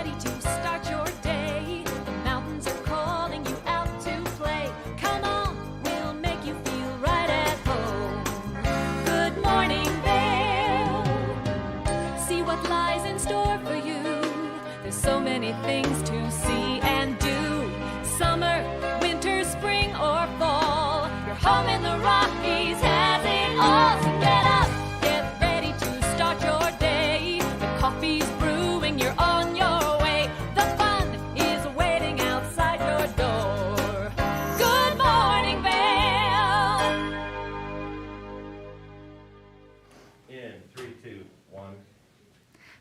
ready to start your day. The mountains are calling you out to play. Come on, we'll make you feel right at home. Good morning, Vail. See what lies in store for you. There's so many things to see and do. Summer, winter, spring, or fall. Your home in the Rockies has it all. So get up, get ready to start your day. The coffee's brewing, you're on your way. The fun is waiting outside your door. Good morning, Vail. In 3, 2, 1.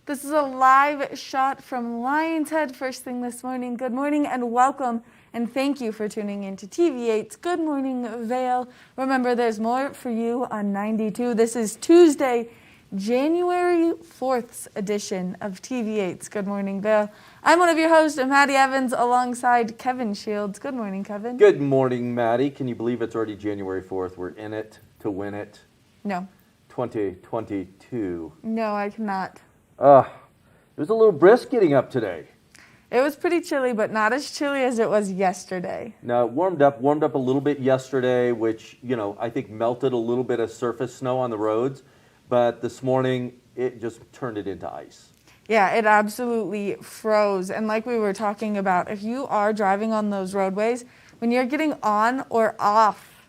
This is a live shot from Lion's Head first thing this morning. Good morning and welcome, and thank you for tuning in to TV8's Good Morning Vail. Remember, there's more for you on 92. This is Tuesday, January 4th's edition of TV8's Good Morning Vail. I'm one of your hosts, Maddie Evans, alongside Kevin Shields. Good morning, Kevin. Good morning, Maddie. Can you believe it's already January 4th? We're in it to win it. No. 2022. No, I cannot. It was a little brisk getting up today. It was pretty chilly, but not as chilly as it was yesterday. Now, it warmed up a little bit yesterday, which, I think melted a little bit of surface snow on the roads. But this morning, it just turned it into ice. Yeah, it absolutely froze. And like we were talking about, if you are driving on those roadways, when you're getting on or off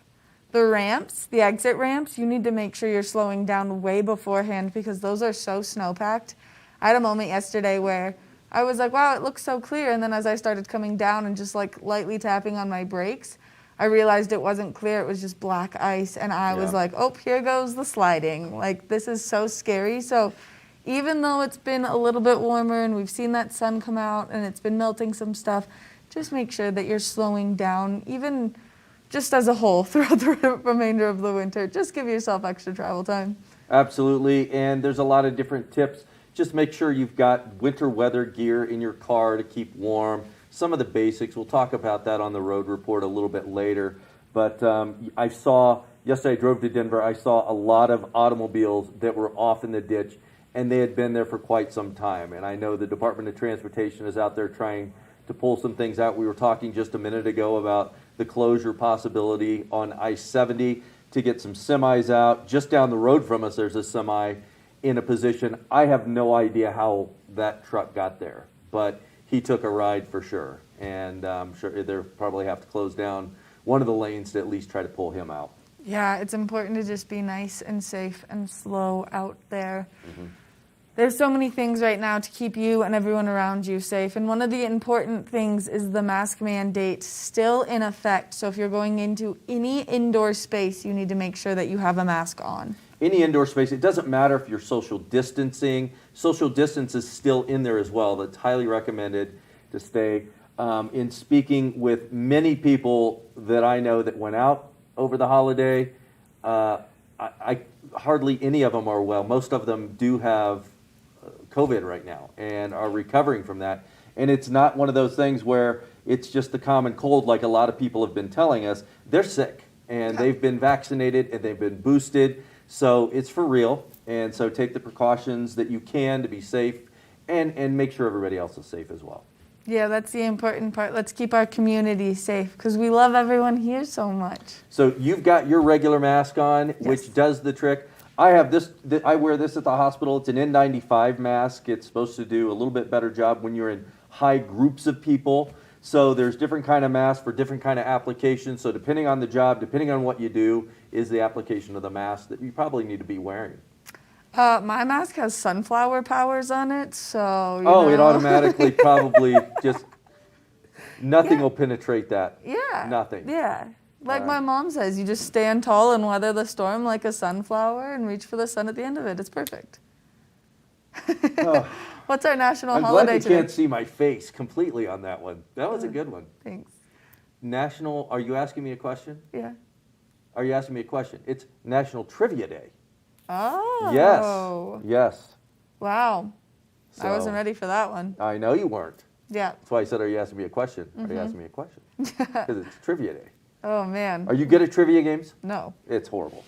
the ramps, the exit ramps, you need to make sure you're slowing down way beforehand because those are so snow-packed. I had a moment yesterday where I was like, wow, it looks so clear. And then as I started coming down and just like lightly tapping on my brakes, I realized it wasn't clear. It was just black ice. And I was like, oh, here goes the sliding. Like, this is so scary. So even though it's been a little bit warmer and we've seen that sun come out and it's been melting some stuff, just make sure that you're slowing down, even just as a whole throughout the remainder of the winter. Just give yourself extra travel time. Absolutely. And there's a lot of different tips. Just make sure you've got winter weather gear in your car to keep warm. Some of the basics, we'll talk about that on the road report a little bit later. But yesterday I drove to Denver, I saw a lot of automobiles that were off in the ditch, and they had been there for quite some time. And I know the Department of Transportation is out there trying to pull some things out. We were talking just a minute ago about the closure possibility on I-70 to get some semis out. Just down the road from us, there's a semi in a position. I have no idea how that truck got there, but he took a ride for sure. And I'm sure they'll probably have to close down one of the lanes to at least try to pull him out. Yeah, it's important to just be nice and safe and slow out there. Mm-hmm. There's so many things right now to keep you and everyone around you safe. And one of the important things is the mask mandate still in effect. So if you're going into any indoor space, you need to make sure that you have a mask on. Any indoor space, it doesn't matter if you're social distancing. Social distance is still in there as well. That's highly recommended to stay. In speaking with many people that I know that went out over the holiday, I hardly any of them are well. Most of them do have COVID right now and are recovering from that. And it's not one of those things where it's just the common cold like a lot of people have been telling us. They're sick and they've been vaccinated and they've been boosted. So it's for real. And so take the precautions that you can to be safe and make sure everybody else is safe as well. Yeah, that's the important part. Let's keep our community safe because we love everyone here so much. So you've got your regular mask on, Yes. which does the trick. I have this. I wear this at the hospital. It's an N95 mask. It's supposed to do a little bit better job when you're in high groups of people. So there's different kind of masks for different kind of applications. So depending on the job, depending on what you do, is the application of the mask that you probably need to be wearing. My mask has sunflower powers on it, so it automatically probably just nothing will penetrate that. Yeah. Nothing. Yeah. Like my mom says, you just stand tall and weather the storm like a sunflower and reach for the sun at the end of it. It's perfect. What's our national I'm holiday glad you today? can't see my face completely on that one. That was a good one. Thanks. Are you asking me a question? Yeah. Are you asking me a question? It's National Trivia Day. Oh. Yes. Wow. I So, wasn't ready for that one. I know you weren't. Yeah. That's why I said, are you asking me a question? Are you asking me a question? Because it's Trivia Day. Oh, man. Are you good at trivia games? No. It's horrible.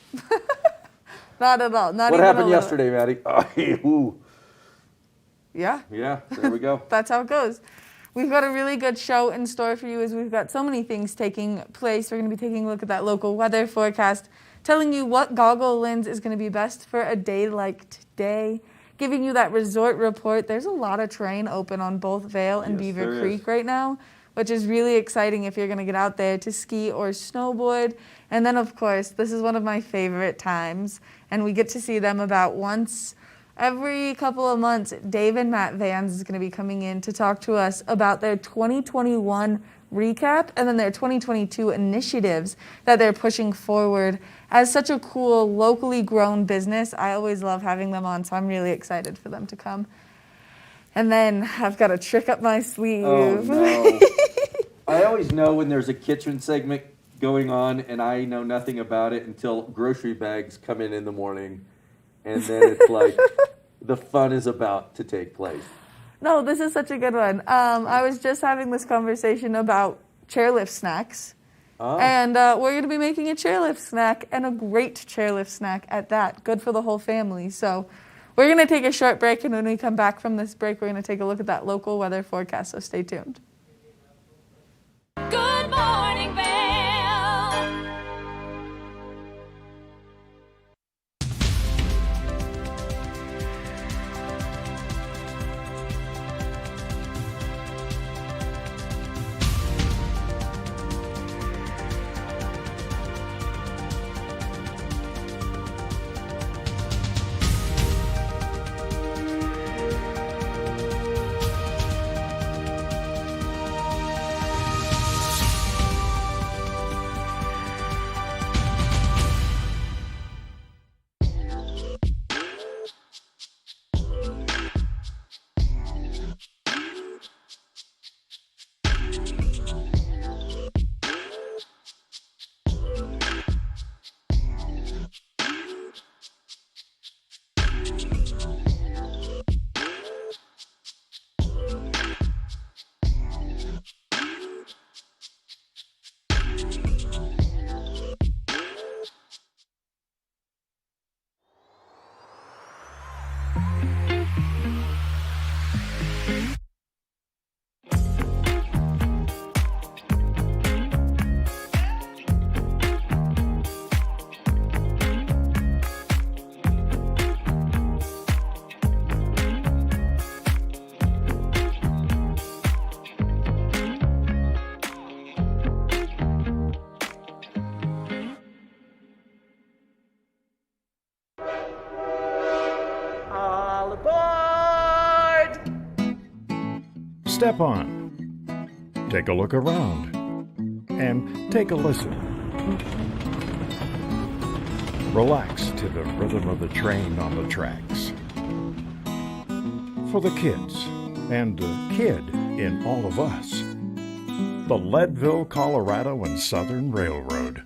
Not at all. Not What even happened a little. yesterday, Maddie? Ooh. Yeah. Yeah, there we go. That's how it goes. We've got a really good show in store for you as we've got so many things taking place. We're going to be taking a look at that local weather forecast, telling you what goggle lens is going to be best for a day like today, giving you that resort report. There's a lot of terrain open on both Vail and Yes, Beaver there Creek is. right now, which is really exciting if you're going to get out there to ski or snowboard. And then, of course, this is one of my favorite times, and we get to see them about once every couple of months. Dave and Matt Vans is going to be coming in to talk to us about their 2021 recap and then their 2022 initiatives that they're pushing forward as such a cool, locally grown business. I always love having them on, so I'm really excited for them to come. And then I've got a trick up my sleeve. Oh, no. I always know when there's a kitchen segment going on, and I know nothing about it until grocery bags come in the morning. And then it's like the fun is about to take place. No, this is such a good one. I was just having this conversation about Chairlift Snacks. Oh. And we're going to be making a chairlift snack, and a great chairlift snack at that. Good for the whole family. So we're going to take a short break, and when we come back from this break, we're going to take a look at that local weather forecast. So stay tuned. Good morning, Vail. All aboard! Step on, take a look around, and take a listen. Relax to the rhythm of the train on the tracks. For the kids, and the kid in all of us, the Leadville, Colorado and Southern Railroad.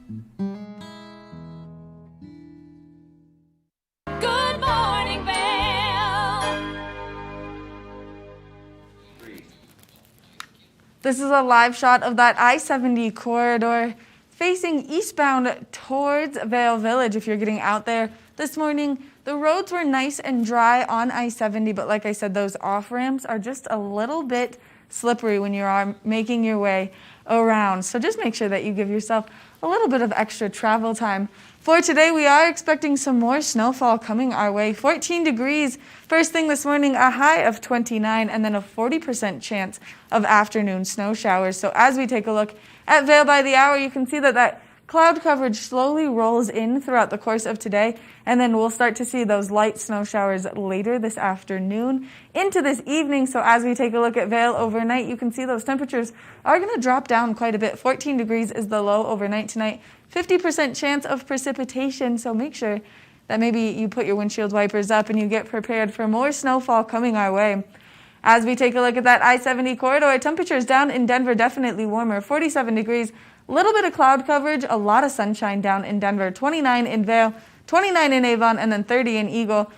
Good morning, Vail. This is a live shot of that I-70 corridor facing eastbound towards Vail Village. If you're getting out there this morning, the roads were nice and dry on I-70, but like I said, those off-ramps are just a little bit slippery when you are making your way around. So just make sure that you give yourself a little bit of extra travel time. For today, we are expecting some more snowfall coming our way. 14 degrees first thing this morning, a high of 29, and then a 40% chance of afternoon snow showers. So as we take a look at Vail by the hour, you can see that cloud coverage slowly rolls in throughout the course of today, and then we'll start to see those light snow showers later this afternoon into this evening. So as we take a look at Vail overnight, you can see those temperatures are going to drop down quite a bit. 14 degrees is the low overnight tonight. 50% chance of precipitation, so make sure that maybe you put your windshield wipers up and you get prepared for more snowfall coming our way. As we take a look at that I-70 corridor, temperatures down in Denver definitely warmer, 47 degrees, a little bit of cloud coverage, a lot of sunshine down in Denver, 29 in Vail, 29 in Avon, and then 30 in Eagle.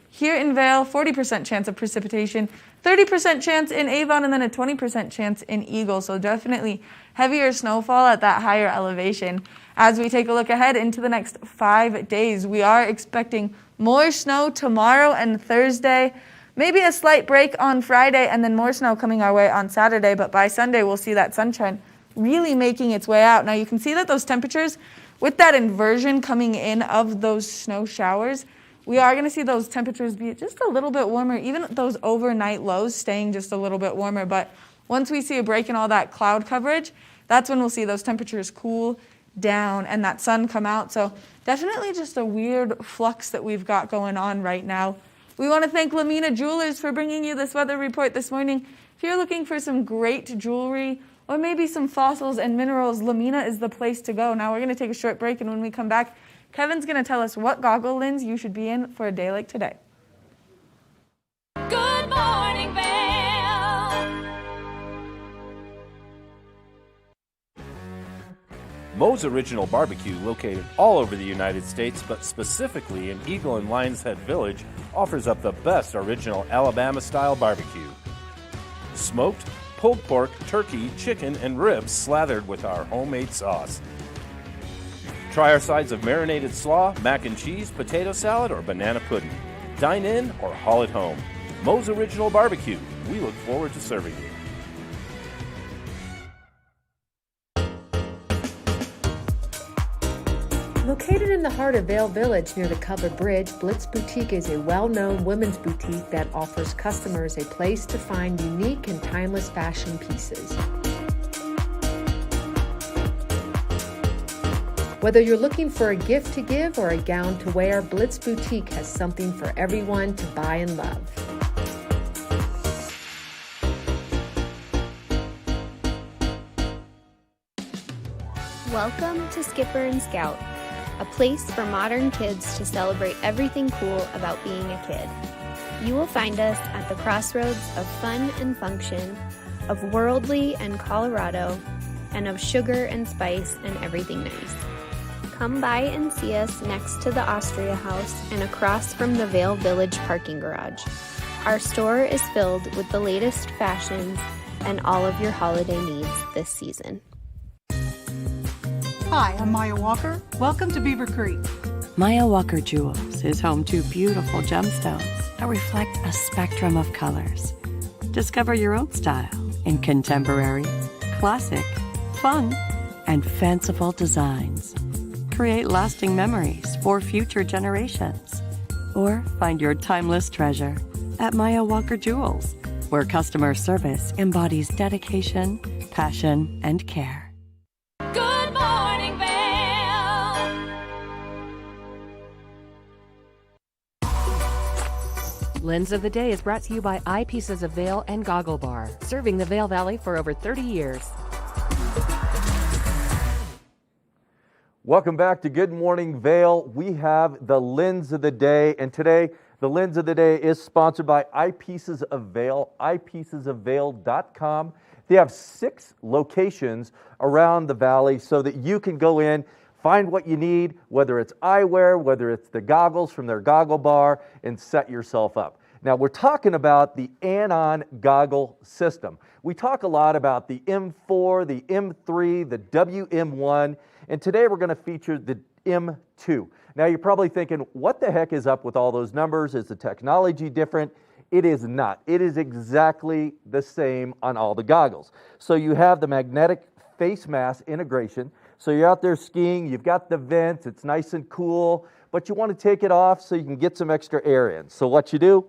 Here in Vail, 40% chance of precipitation, 30% chance in Avon, and then a 20% chance in Eagle. So definitely heavier snowfall at that higher elevation. As we take a look ahead into the next 5 days, we are expecting more snow tomorrow and Thursday. Maybe a slight break on Friday and then more snow coming our way on Saturday, but by Sunday we'll see that sunshine really making its way out. Now you can see that those temperatures, with that inversion coming in of those snow showers, we are going to see those temperatures be just a little bit warmer, even those overnight lows staying just a little bit warmer. But once we see a break in all that cloud coverage, that's when we'll see those temperatures cool down and that sun come out. So definitely just a weird flux that we've got going on right now. We want to thank Lamina Jewelers for bringing you this weather report this morning. If you're looking for some great jewelry or maybe some fossils and minerals, Lamina is the place to go. Now we're going to take a short break, and when we come back, Kevin's going to tell us what goggle lens you should be in for a day like today. Good morning, Vail. Moe's Original Barbecue, located all over the United States, but specifically in Eagle and Lions Head Village, offers up the best original Alabama-style barbecue. Smoked, pulled pork, turkey, chicken, and ribs slathered with our homemade sauce. Try our sides of marinated slaw, mac and cheese, potato salad, or banana pudding. Dine in or haul it home. Moe's Original Barbecue. We look forward to serving you. Located in the heart of Vail Village near the Covered Bridge, Blitz Boutique is a well-known women's boutique that offers customers a place to find unique and timeless fashion pieces. Whether you're looking for a gift to give or a gown to wear, Blitz Boutique has something for everyone to buy and love. Welcome to Skipper and Scout, a place for modern kids to celebrate everything cool about being a kid. You will find us at the crossroads of fun and function, of worldly and Colorado, and of sugar and spice and everything nice. Come by and see us next to the Austria House and across from the Vail Village parking garage. Our store is filled with the latest fashions and all of your holiday needs this season. Hi, I'm Maya Walker. Welcome to Beaver Creek. Maya Walker Jewels is home to beautiful gemstones that reflect a spectrum of colors. Discover your own style in contemporary, classic, fun, and fanciful designs. Create lasting memories for future generations. Or find your timeless treasure at Maya Walker Jewels, where customer service embodies dedication, passion, and care. Good morning, Vail. Lens of the Day is brought to you by Eyepieces of Vail and Goggle Bar, serving the Vail Valley for over 30 years. Welcome back to Good Morning Vail. We have the Lens of the Day, and today the Lens of the Day is sponsored by Eyepieces of Vail, eyepiecesofvail.com. They have 6 locations around the valley so that you can go in, find what you need, whether it's eyewear, whether it's the goggles from their goggle bar, and set yourself up. Now, we're talking about the Anon goggle system. We talk a lot about the M4, the M3, the WM1, and today we're going to feature the M2. Now, you're probably thinking, what the heck is up with all those numbers? Is the technology different? It is not. It is exactly the same on all the goggles. So you have the magnetic face mask integration. So you're out there skiing, you've got the vents, it's nice and cool, but you want to take it off so you can get some extra air in. So what you do,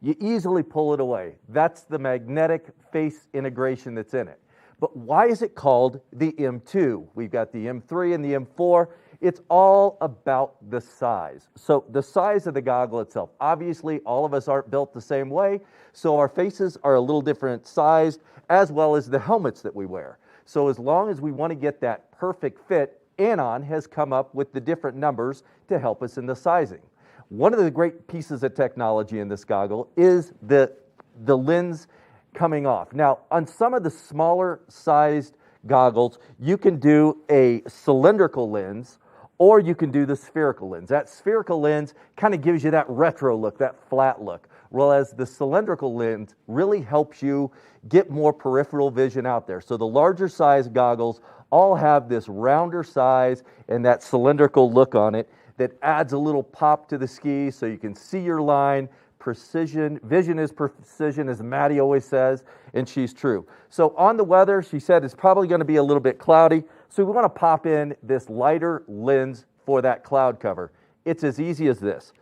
you easily pull it away. That's the magnetic face integration that's in it. But why is it called the M2? We've got the M3 and the M4. It's all about the size. So the size of the goggle itself. Obviously, all of us aren't built the same way, so our faces are a little different sized, as well as the helmets that we wear. So as long as we want to get that perfect fit, Anon has come up with the different numbers to help us in the sizing. One of the great pieces of technology in this goggle is the lens coming off. Now, on some of the smaller sized goggles, you can do a cylindrical lens, or you can do the spherical lens. That spherical lens kind of gives you that retro look, that flat look, whereas the cylindrical lens really helps you get more peripheral vision out there. So the larger size goggles all have this rounder size and that cylindrical look on it that adds a little pop to the ski so you can see your line, precision. Vision is precision, as Maddie always says, and she's true. So on the weather, she said it's probably going to be a little bit cloudy, so we want to pop in this lighter lens for that cloud cover. It's as easy as this.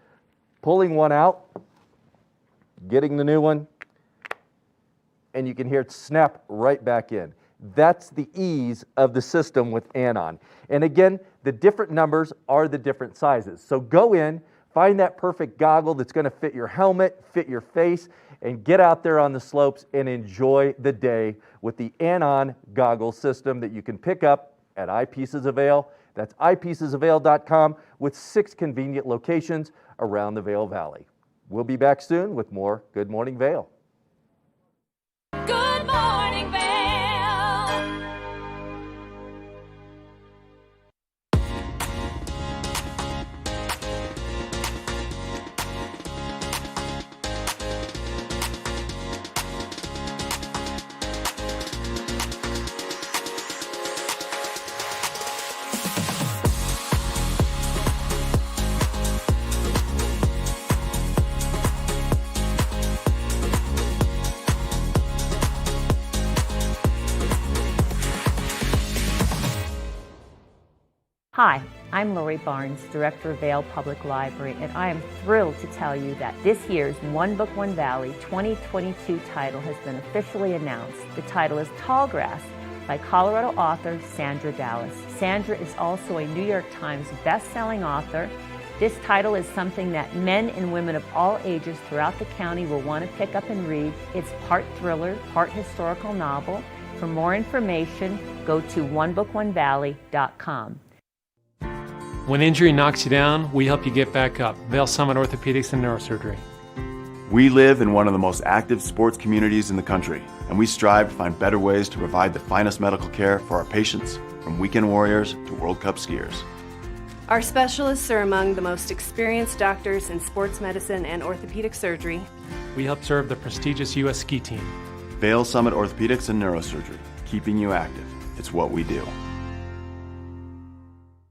Pulling one out, getting the new one, and you can hear it snap right back in. That's the ease of the system with Anon. And again, the different numbers are the different sizes. So go in, find that perfect goggle that's going to fit your helmet, fit your face, and get out there on the slopes and enjoy the day with the Anon goggle system that you can pick up at Eyepieces of Vail. That's eyepiecesofvail.com with 6 convenient locations around the Vail Valley. We'll be back soon with more Good Morning Vail. Good morning, Vail. Hi, I'm Lori Barnes, Director of Vail Public Library, and I am thrilled to tell you that this year's One Book, One Valley 2022 title has been officially announced. The title is Tallgrass by Colorado author Sandra Dallas. Sandra is also a New York Times best-selling author. This title is something that men and women of all ages throughout the county will want to pick up and read. It's part thriller, part historical novel. For more information, go to onebookonevalley.com. When injury knocks you down, we help you get back up. Vail Summit Orthopedics and Neurosurgery. We live in one of the most active sports communities in the country, and we strive to find better ways to provide the finest medical care for our patients, from weekend warriors to World Cup skiers. Our specialists are among the most experienced doctors in sports medicine and orthopedic surgery. We help serve the prestigious U.S. ski team. Vail Summit Orthopedics and Neurosurgery, keeping you active. It's what we do.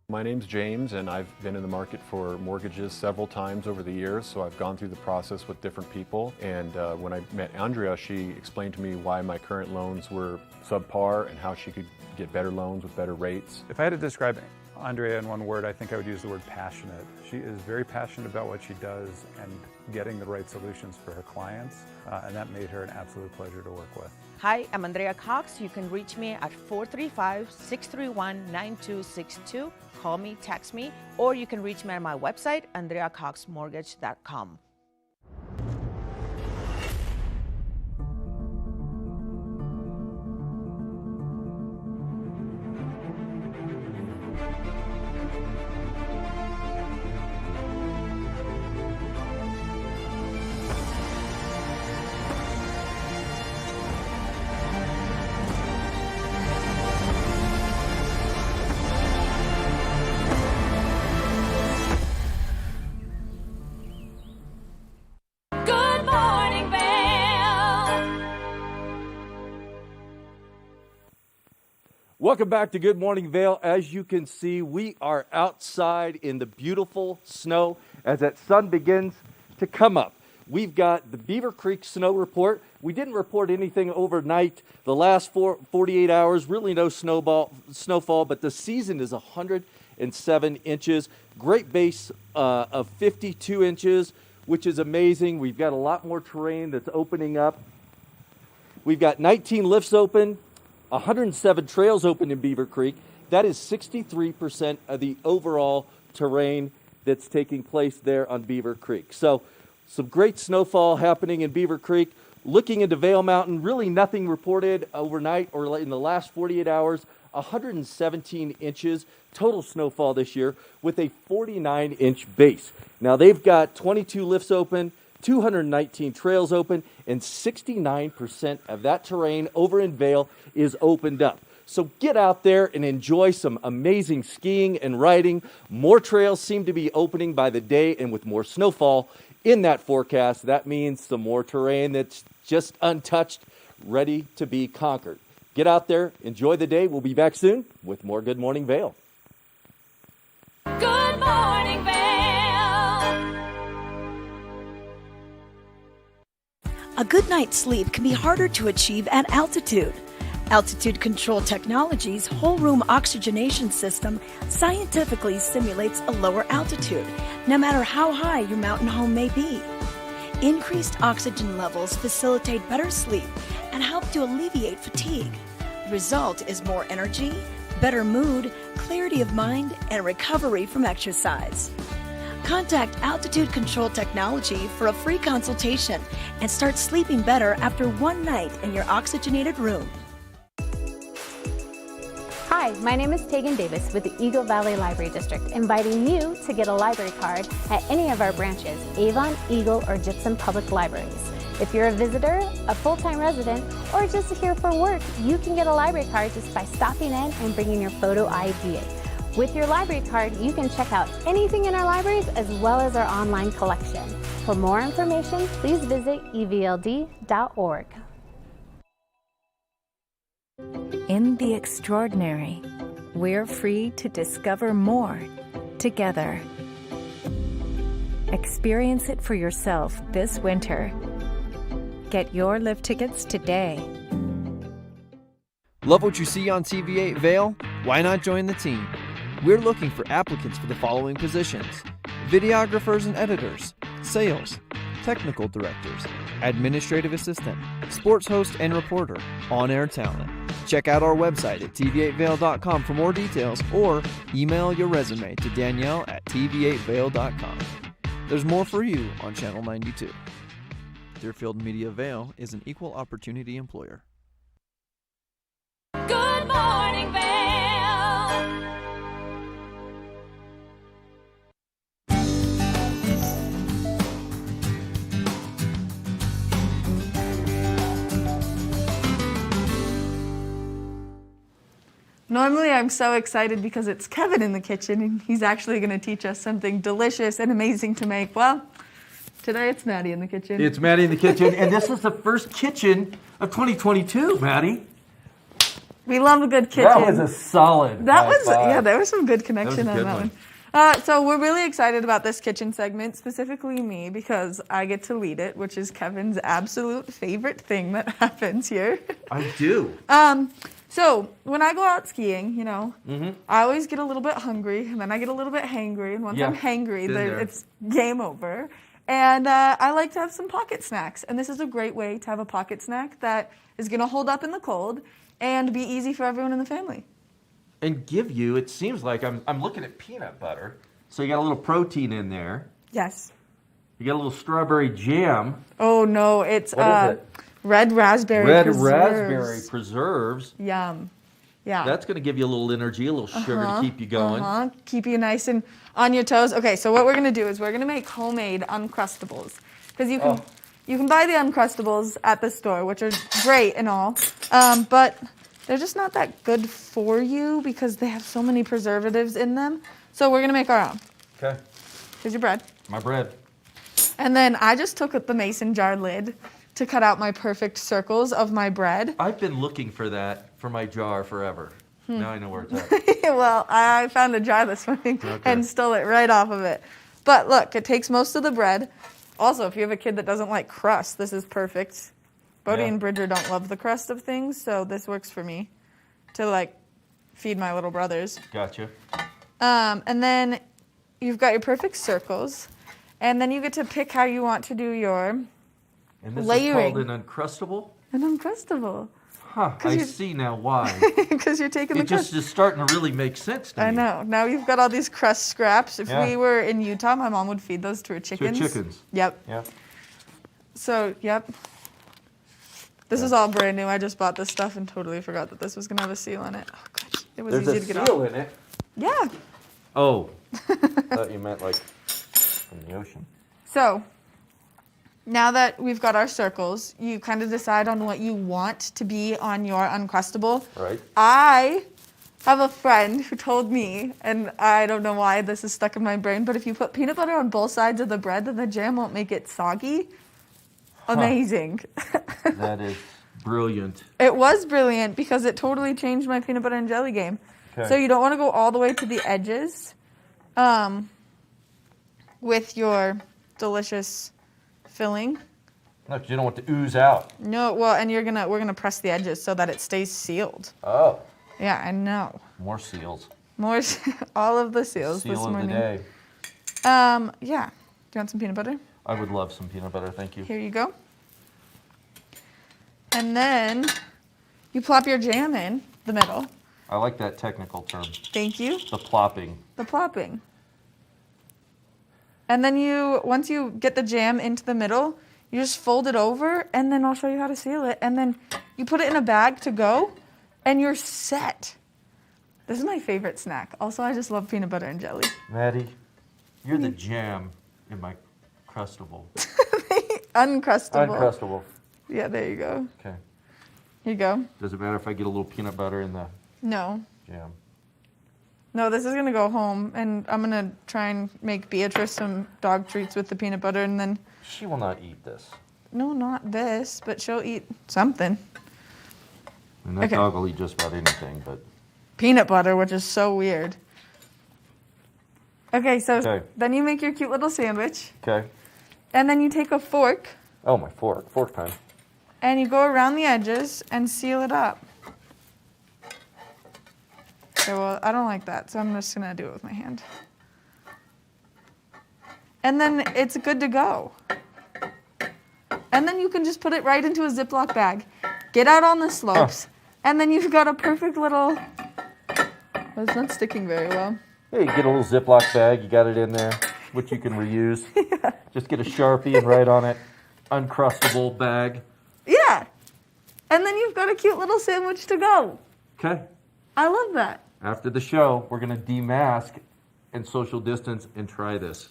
My name's James, and I've been in the market for mortgages several times over the years, so I've gone through the process with different people. And when I met Andrea, she explained to me why my current loans were subpar and how she could get better loans with better rates. If I had to describe Andrea in one word, I think I would use the word passionate. She is very passionate about what she does and getting the right solutions for her clients, and that made her an absolute pleasure to work with. Hi, I'm Andrea Cox. You can reach me at 435-631-9262. Call me, text me, or you can reach me at my website, andreacoxmortgage.com. Welcome back to Good Morning Vail. As you can see, we are outside in the beautiful snow as that sun begins to come up. We've got the Beaver Creek snow report. We didn't report anything overnight. The last 48 hours, really no snowfall, but the season is 107 inches. Great base of 52 inches, which is amazing. We've got a lot more terrain that's opening up. We've got 19 lifts open, 107 trails open in Beaver Creek. That is 63% of the overall terrain that's taking place there on Beaver Creek. So some great snowfall happening in Beaver Creek. Looking into Vail Mountain, really nothing reported overnight or in the last 48 hours. 117 inches total snowfall this year with a 49-inch base. Now they've got 22 lifts open, 219 trails open, and 69% of that terrain over in Vail is opened up. So get out there and enjoy some amazing skiing and riding. More trails seem to be opening by the day, and with more snowfall in that forecast, that means some more terrain that's just untouched, ready to be conquered. Get out there, enjoy the day. We'll be back soon with more Good Morning Vail. Good morning, Vail. A good night's sleep can be harder to achieve at altitude. Altitude Control Technology's whole room oxygenation system scientifically simulates a lower altitude, no matter how high your mountain home may be. Increased oxygen levels facilitate better sleep and help to alleviate fatigue. The result is more energy, better mood, clarity of mind, and recovery from exercise. Contact Altitude Control Technology for a free consultation and start sleeping better after one night in your oxygenated room. Hi, my name is Tegan Davis with the Eagle Valley Library District, inviting you to get a library card at any of our branches, Avon, Eagle, or Gypsum Public Libraries. If you're a visitor, a full-time resident, or just here for work, you can get a library card just by stopping in and bringing your photo ID. With your library card, you can check out anything in our libraries as well as our online collection. For more information, please visit evld.org. In the extraordinary, we're free to discover more together. Experience it for yourself this winter. Get your lift tickets today. Love what you see on TV8 Vail? Why not join the team? We're looking for applicants for the following positions: videographers and editors, sales, technical directors, administrative assistant, sports host and reporter, on-air talent. Check out our website at tv8vail.com for more details, or email your resume to Danielle at tv8vail.com. There's more for you on Channel 92. Deerfield Media Vail is an equal opportunity employer. Good morning, Vail. Normally I'm so excited because it's Kevin in the kitchen and he's actually going to teach us something delicious and amazing to make. Well, today it's Maddie in the kitchen. It's Maddie in the kitchen, and this is the first kitchen of 2022, Maddie. We love a good kitchen. That was a solid That was, high five. yeah, there was some good connection on that one. So we're really excited about this kitchen segment, specifically me, because I get to lead it, which is Kevin's absolute favorite thing that happens here. I do. So when I go out skiing, you know, I always get a little bit hungry, and then I get a little bit hangry, and once I'm hangry, it's game over. And I like to have some pocket snacks, and this is a great way to have a pocket snack that is going to hold up in the cold and be easy for everyone in the family. And give you, it seems like, I'm looking at peanut butter, so you got a little protein in there. Yes. You got a little strawberry jam. Oh, no, it's What is it? red raspberry preserves. Raspberry preserves. Yum. Yeah. That's going to give you a little energy, a little sugar to keep you going. Keep you nice and on your toes. Okay, so what we're going to do is we're going to make homemade Uncrustables. Because you can buy the Uncrustables at the store, which are great and all, but they're just not that good for you because they have so many preservatives in them. So we're going to make our own. Okay. Here's your bread. My bread. And then I just took the mason jar lid to cut out my perfect circles of my bread. I've been looking for that for my jar forever. Now I know where it's at. Well, I found a jar this morning and stole it right off of it. But look, it takes most of the bread. Also, if you have a kid that doesn't like crust, this is perfect. Bodie and Bridger don't love the crust of things, so this works for me to like feed my little brothers. Gotcha. And then you've got your perfect circles, and then you get to pick how you want to do your And this layering. is called an Uncrustable? An Uncrustable. Huh, I see now why. Because you're taking the crust. It just is starting to really make sense to me. I know. Now you've got all these crust scraps. If we were in Utah, my mom would feed those to her chickens. To her chickens. Yep. Yeah. So, yep. This is all brand new. I just bought this stuff and totally forgot that this was going to have a seal on it. Oh, good. It was There's easy a to get seal off. in it. Yeah. Oh. I thought you meant like from the ocean. So, now that we've got our circles, you kind of decide on what you want to be on your Uncrustable. Right. I have a friend who told me, and I don't know why this is stuck in my brain, but if you put peanut butter on both sides of the bread, then the jam won't make it soggy. Amazing. That is brilliant. It was brilliant because it totally changed my peanut butter and jelly game. Okay. So you don't want to go all the way to the edges with your delicious filling. No, 'cause you don't want to ooze out. No, well, and we're gonna press the edges so that it stays sealed. Oh. Yeah, I know. More seals. More, all of the seals Seal this of morning. the day. Yeah. Do you want some peanut butter? I would love some peanut butter, thank you. Here you go. And then you plop your jam in the middle. I like that technical term. Thank you. The plopping. The plopping. And then once you get the jam into the middle, you just fold it over, and then I'll show you how to seal it. And then you put it in a bag to go, and you're set. This is my favorite snack. Also, I just love peanut butter and jelly. Maddie, you're the jam in my Crustable. Uncrustable. Uncrustable. Yeah, there you go. Okay. Here you go. Does it matter if I get a little peanut butter in the No. jam? No, this is going to go home, and I'm going to try and make Beatrice some dog treats with the peanut butter, and then... She will not eat this. No, not this, but she'll eat something. And that dog will eat just about anything, but... Peanut butter, which is so weird. Okay, so then you make your cute little sandwich. Okay. And then you take a fork. Oh, my fork. Fork time. And you go around the edges and seal it up. Okay, well, I don't like that, so I'm just going to do it with my hand. And then it's good to go. And then you can just put it right into a Ziploc bag. Get out on the slopes. And then you've got a perfect little... Oh, it's not sticking very well. Yeah, you get a little Ziploc bag, you got it in there, which you can reuse. Yeah. Just get a Sharpie and write on it, Uncrustable bag. Yeah. And then you've got a cute little sandwich to go. Okay. I love that. After the show, we're going to demask and social distance and try this.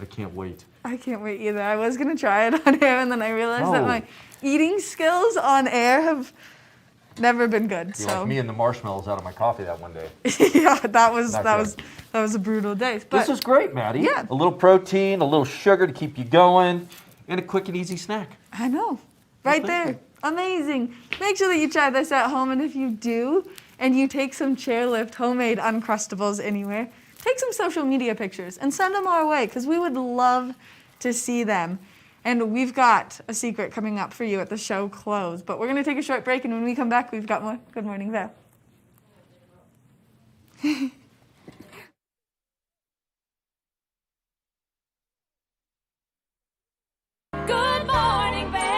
I can't wait. I can't wait either. I was going to try it on air, and then I realized that my eating skills on air have never been good. You're like me and the marshmallows out of my coffee that one day. Yeah, that was a brutal day. But this is great, Maddie. Yeah. A little protein, a little sugar to keep you going, and a quick and easy snack. I know. Right there. Amazing. Make sure that you try this at home, and if you do, and you take some Chairlift homemade Uncrustables anywhere, take some social media pictures and send them our way, because we would love to see them. And we've got a secret coming up for you at the show close. But we're going to take a short break, and when we come back, we've got more Good Morning Vail. Good Morning Vail.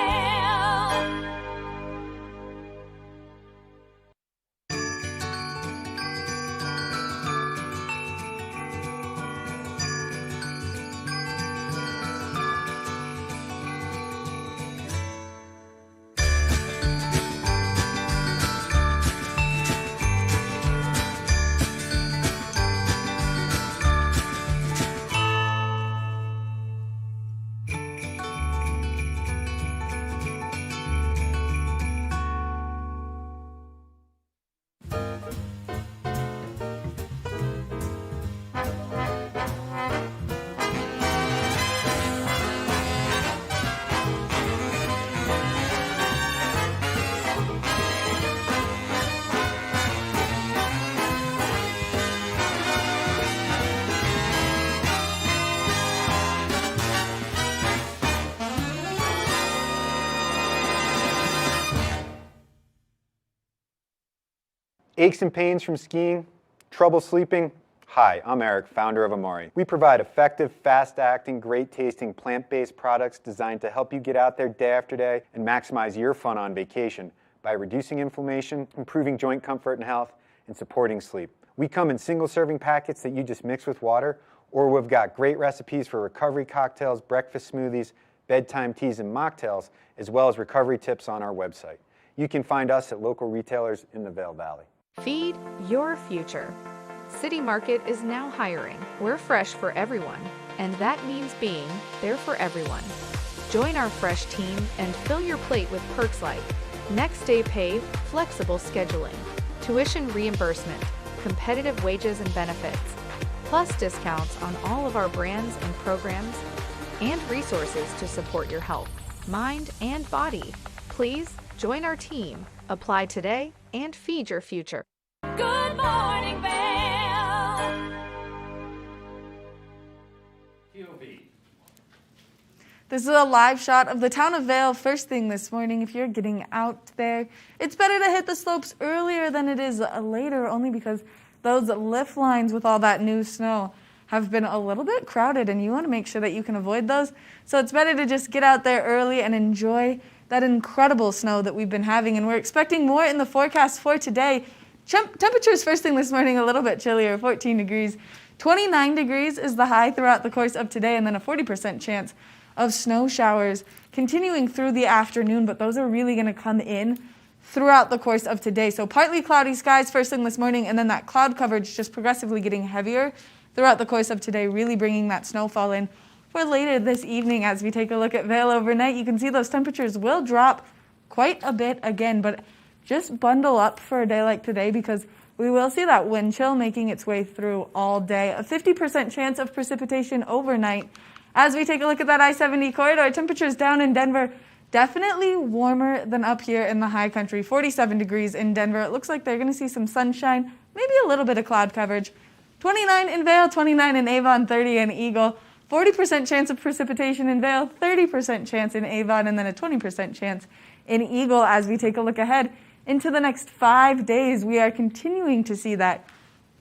Aches and pains from skiing? Trouble sleeping? Hi, I'm Eric, founder of Amari. We provide effective, fast-acting, great-tasting, plant-based products designed to help you get out there day after day and maximize your fun on vacation by reducing inflammation, improving joint comfort and health, and supporting sleep. We come in single-serving packets that you just mix with water, or we've got great recipes for recovery cocktails, breakfast smoothies, bedtime teas, and mocktails, as well as recovery tips on our website. You can find us at local retailers in the Vail Valley. Feed your future. City Market is now hiring. We're fresh for everyone, and that means being there for everyone. Join our fresh team and fill your plate with perks like next day pay, flexible scheduling, tuition reimbursement, competitive wages and benefits, plus discounts on all of our brands and programs, and resources to support your health, mind, and body. Please join our team. Apply today and feed your future. Good Morning Vail. This is a live shot of the town of Vail first thing this morning. If you're getting out there, it's better to hit the slopes earlier than it is later, only because those lift lines with all that new snow have been a little bit crowded, and you want to make sure that you can avoid those. So it's better to just get out there early and enjoy that incredible snow that we've been having. And we're expecting more in the forecast for today. Temperatures first thing this morning a little bit chillier, 14 degrees. 29 degrees is the high throughout the course of today, and then a 40% chance of snow showers continuing through the afternoon, but those are really going to come in throughout the course of today. So partly cloudy skies first thing this morning, and then that cloud coverage just progressively getting heavier throughout the course of today, really bringing that snowfall in for later this evening. As we take a look at Vail overnight, you can see those temperatures will drop quite a bit again, but just bundle up for a day like today because we will see that wind chill making its way through all day. A 50% chance of precipitation overnight. As we take a look at that I-70 corridor, temperatures down in Denver, definitely warmer than up here in the high country. 47 degrees in Denver. It looks like they're going to see some sunshine, maybe a little bit of cloud coverage. 29 in Vail, 29 in Avon, 30 in Eagle. 40% chance of precipitation in Vail, 30% chance in Avon, and then a 20% chance in Eagle. As we take a look ahead into the next 5 days, we are continuing to see that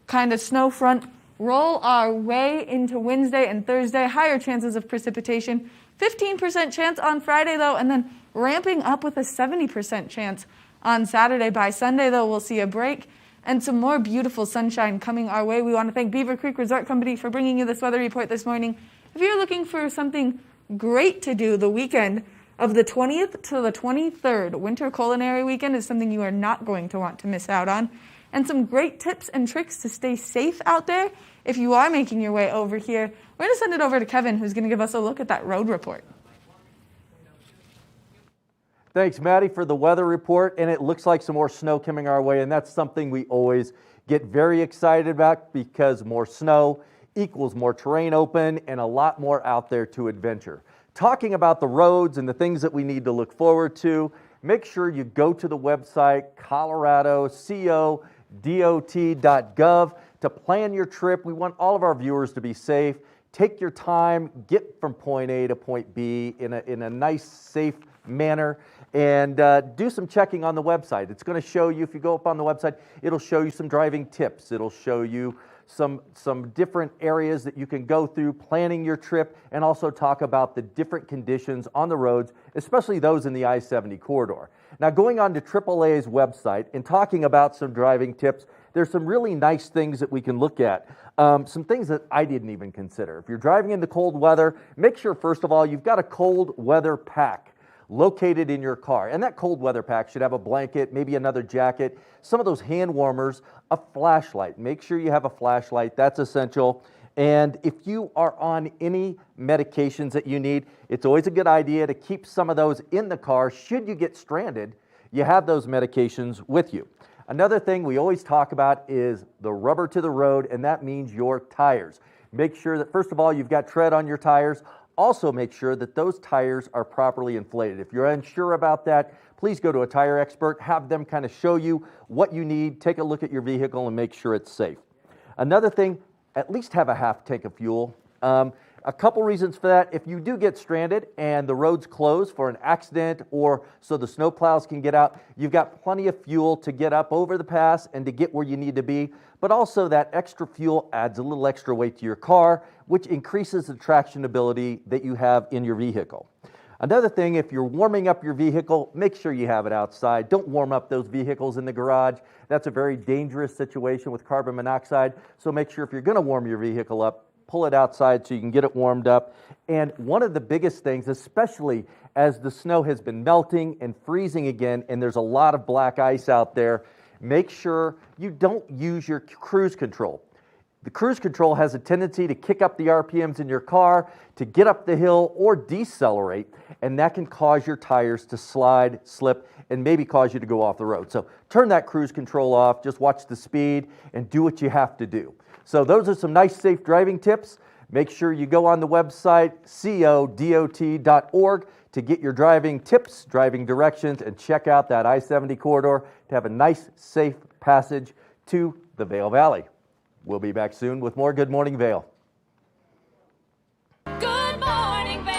kind of snow front roll our way into Wednesday and Thursday. Higher chances of precipitation. 15% chance on Friday, though, and then ramping up with a 70% chance on Saturday. By Sunday, though, we'll see a break and some more beautiful sunshine coming our way. We want to thank Beaver Creek Resort Company for bringing you this weather report this morning. If you're looking for something great to do the weekend of the 20th to the 23rd, Winter Culinary Weekend is something you are not going to want to miss out on. And some great tips and tricks to stay safe out there if you are making your way over here. We're going to send it over to Kevin, who's going to give us a look at that road report. Thanks, Maddie, for the weather report. And it looks like some more snow coming our way, and that's something we always get very excited about because more snow equals more terrain open and a lot more out there to adventure. Talking about the roads and the things that we need to look forward to, make sure you go to the website coloradocodot.gov to plan your trip. We want all of our viewers to be safe. Take your time, get from point A to point B in a nice, safe manner, and do some checking on the website. It's going to show you, if you go up on the website, it'll show you some driving tips. It'll show you some different areas that you can go through planning your trip, and also talk about the different conditions on the roads, especially those in the I-70 corridor. Now, going on to AAA's website and talking about some driving tips, there's some really nice things that we can look at. Some things that I didn't even consider. If you're driving in the cold weather, make sure, first of all, you've got a cold weather pack located in your car. And that cold weather pack should have a blanket, maybe another jacket, some of those hand warmers, a flashlight. Make sure you have a flashlight. That's essential. And if you are on any medications that you need, it's always a good idea to keep some of those in the car. Should you get stranded, you have those medications with you. Another thing we always talk about is the rubber to the road, and that means your tires. Make sure that, first of all, you've got tread on your tires. Also make sure that those tires are properly inflated. If you're unsure about that, please go to a tire expert, have them kind of show you what you need, take a look at your vehicle and make sure it's safe. Another thing, at least have a half tank of fuel. A couple reasons for that. If you do get stranded and the road's closed for an accident or so the snow plows can get out, you've got plenty of fuel to get up over the pass and to get where you need to be. But also that extra fuel adds a little extra weight to your car, which increases the traction ability that you have in your vehicle. Another thing, if you're warming up your vehicle, make sure you have it outside. Don't warm up those vehicles in the garage. That's a very dangerous situation with carbon monoxide. So make sure if you're going to warm your vehicle up, pull it outside so you can get it warmed up. And one of the biggest things, especially as the snow has been melting and freezing again, and there's a lot of black ice out there, make sure you don't use your cruise control. The cruise control has a tendency to kick up the RPMs in your car, to get up the hill or decelerate, and that can cause your tires to slide, slip, and maybe cause you to go off the road. So turn that cruise control off, just watch the speed, and do what you have to do. So those are some nice, safe driving tips. Make sure you go on the website, codot.org, to get your driving tips, driving directions, and check out that I-70 corridor to have a nice, safe passage to the Vail Valley. We'll be back soon with more Good Morning Vail. Good morning, Vail.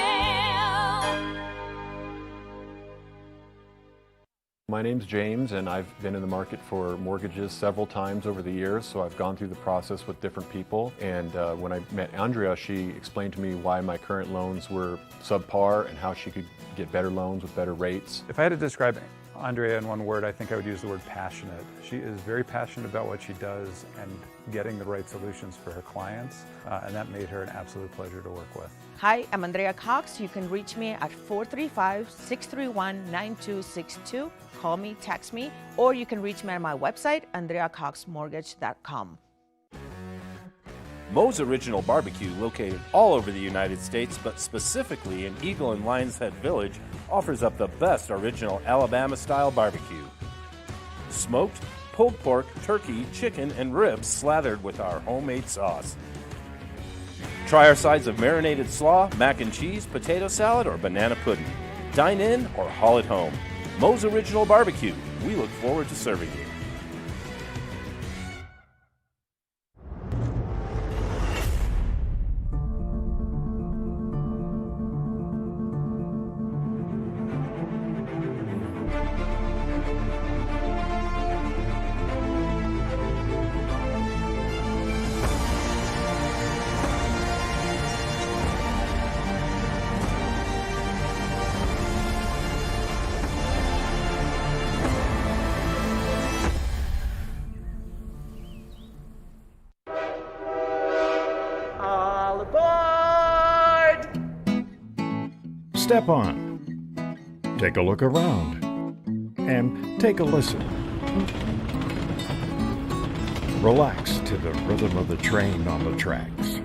My name's James, and I've been in the market for mortgages several times over the years, so I've gone through the process with different people. And when I met Andrea, she explained to me why my current loans were subpar and how she could get better loans with better rates. If I had to describe Andrea in one word, I think I would use the word passionate. She is very passionate about what she does and getting the right solutions for her clients, and that made her an absolute pleasure to work with. Hi, I'm Andrea Cox. You can reach me at 435-631-9262. Call me, text me, or you can reach me at my website, andreacoxmortgage.com. Moe's Original Barbecue, located all over the United States, but specifically in Eagle and Lions Head Village, offers up the best original Alabama-style barbecue. Smoked, pulled pork, turkey, chicken, and ribs slathered with our homemade sauce. Try our sides of marinated slaw, mac and cheese, potato salad, or banana pudding. Dine in or haul it home. Moe's Original Barbecue. We look forward to serving you. Step on, take a look around, and take a listen. Relax to the rhythm of the train on the tracks.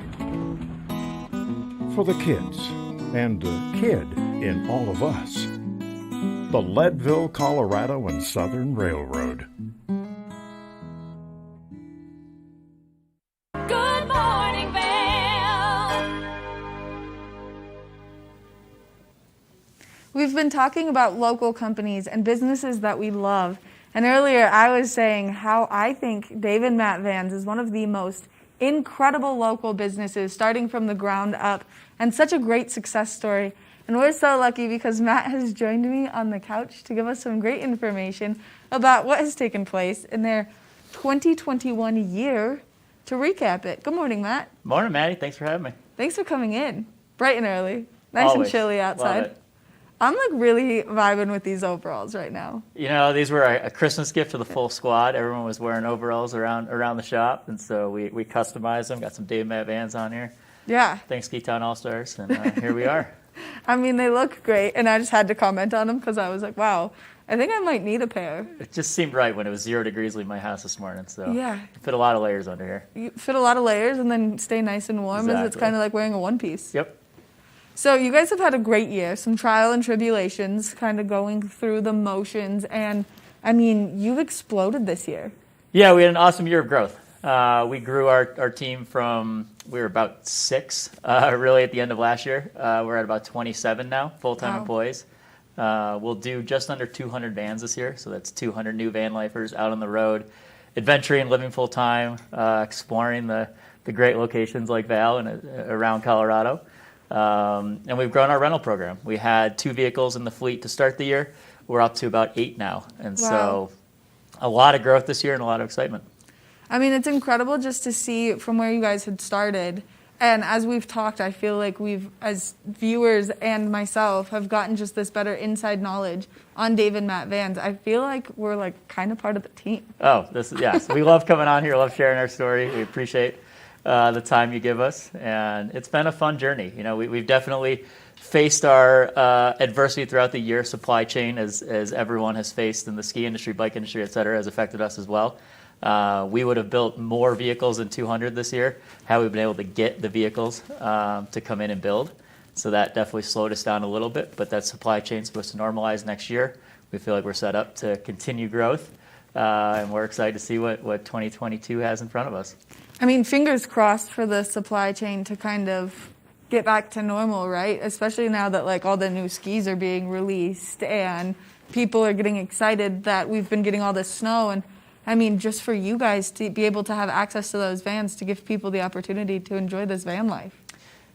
For the kids, and the kid in all of us, the Leadville, Colorado and Southern Railroad. Good morning, Vail. We've been talking about local companies and businesses that we love. And earlier I was saying how I think Dave and Matt Vans is one of the most incredible local businesses, starting from the ground up, and such a great success story. And we're so lucky because Matt has joined me on the couch to give us some great information about what has taken place in their 2021 year to recap it. Good morning, Matt. Morning, Maddie. Thanks for having me. Thanks for coming in. Bright and early. Nice Always. and chilly outside. Love it. I'm like really vibing with these overalls right now. You know, these were a Christmas gift to the full squad. Everyone was wearing overalls around the shop, and so we customized them. Got some Dave Matt Vans on here. Yeah. Thanks, Ski Town All-Stars, and here we are. I mean, they look great, and I just had to comment on them because I was like, wow, I think I might need a pair. It just seemed right when it was 0 degrees leaving my house this morning, so Yeah. fit a lot of layers under here. You fit a lot of layers and then stay nice and warm, as it's Exactly. kind of like wearing a one piece. Yep. So you guys have had a great year, some trial and tribulations, kind of going through the motions, and I mean, you've exploded this year. Yeah, we had an awesome year of growth. We grew our team from, we were about 6 really at the end of last year. We're at about 27 now, full-time Wow. employees. We'll do just under 200 vans this year, so that's 200 new van lifers out on the road, adventuring, living full-time, exploring the great locations like Vail and around Colorado. And we've grown our rental program. We had 2 vehicles in the fleet to start the year. We're up to about 8 now, and Wow. so a lot of growth this year and a lot of excitement. I mean, it's incredible just to see from where you guys had started. And as we've talked, I feel like we've, as viewers and myself, have gotten just this better inside knowledge on Dave and Matt Vans. I feel like we're like kind of part of the team. Oh, yes. We love coming on here, love sharing our story. We appreciate the time you give us, and it's been a fun journey. You know, we've definitely faced our adversity throughout the year. Supply chain, as everyone has faced in the ski industry, bike industry, et cetera, has affected us as well. We would have built more vehicles than 200 this year had we been able to get the vehicles to come in and build. So that definitely slowed us down a little bit, but that supply chain is supposed to normalize next year. We feel like we're set up to continue growth, and we're excited to see what 2022 has in front of us. I mean, fingers crossed for the supply chain to kind of get back to normal, right? Especially now that like all the new skis are being released and people are getting excited that we've been getting all this snow. And I mean, just for you guys to be able to have access to those vans to give people the opportunity to enjoy this van life.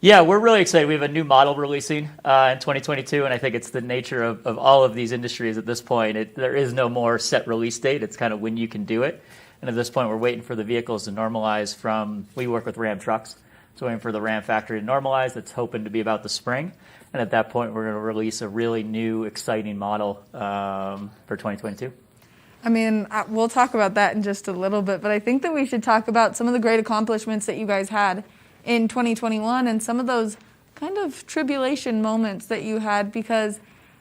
Yeah, we're really excited. We have a new model releasing in 2022, and I think it's the nature of all of these industries at this point. There is no more set release date. It's kind of when you can do it. And at this point, we're waiting for the vehicles to normalize from, we work with Ram trucks, so waiting for the Ram factory to normalize. That's hoping to be about the spring. And at that point, we're going to release a really new, exciting model for 2022. I mean, we'll talk about that in just a little bit, but I think that we should talk about some of the great accomplishments that you guys had in 2021 and some of those kind of tribulation moments that you had, because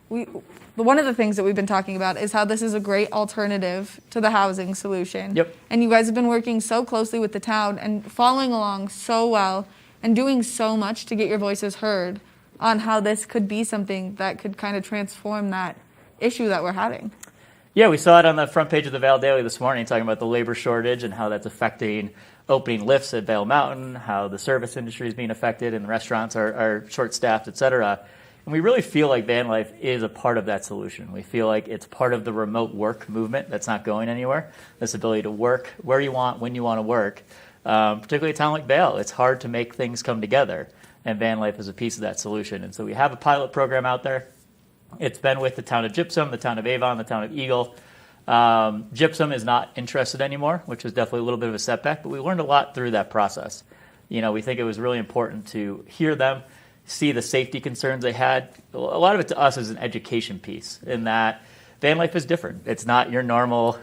one of the things that we've been talking about is how this is a great alternative to the housing solution. Yep. And you guys have been working so closely with the town and following along so well and doing so much to get your voices heard on how this could be something that could kind of transform that issue that we're having. Yeah, we saw it on the front page of the Vail Daily this morning, talking about the labor shortage and how that's affecting opening lifts at Vail Mountain, how the service industry is being affected and restaurants are short-staffed, et cetera. And we really feel like van life is a part of that solution. We feel like it's part of the remote work movement that's not going anywhere. This ability to work where you want, when you want to work. Particularly a town like Vail, it's hard to make things come together. And van life is a piece of that solution. And so we have a pilot program out there. It's been with the town of Gypsum, the town of Avon, the town of Eagle. Gypsum is not interested anymore, which was definitely a little bit of a setback, but we learned a lot through that process. You know, we think it was really important to hear them, see the safety concerns they had. A lot of it to us is an education piece in that van life is different. It's not your normal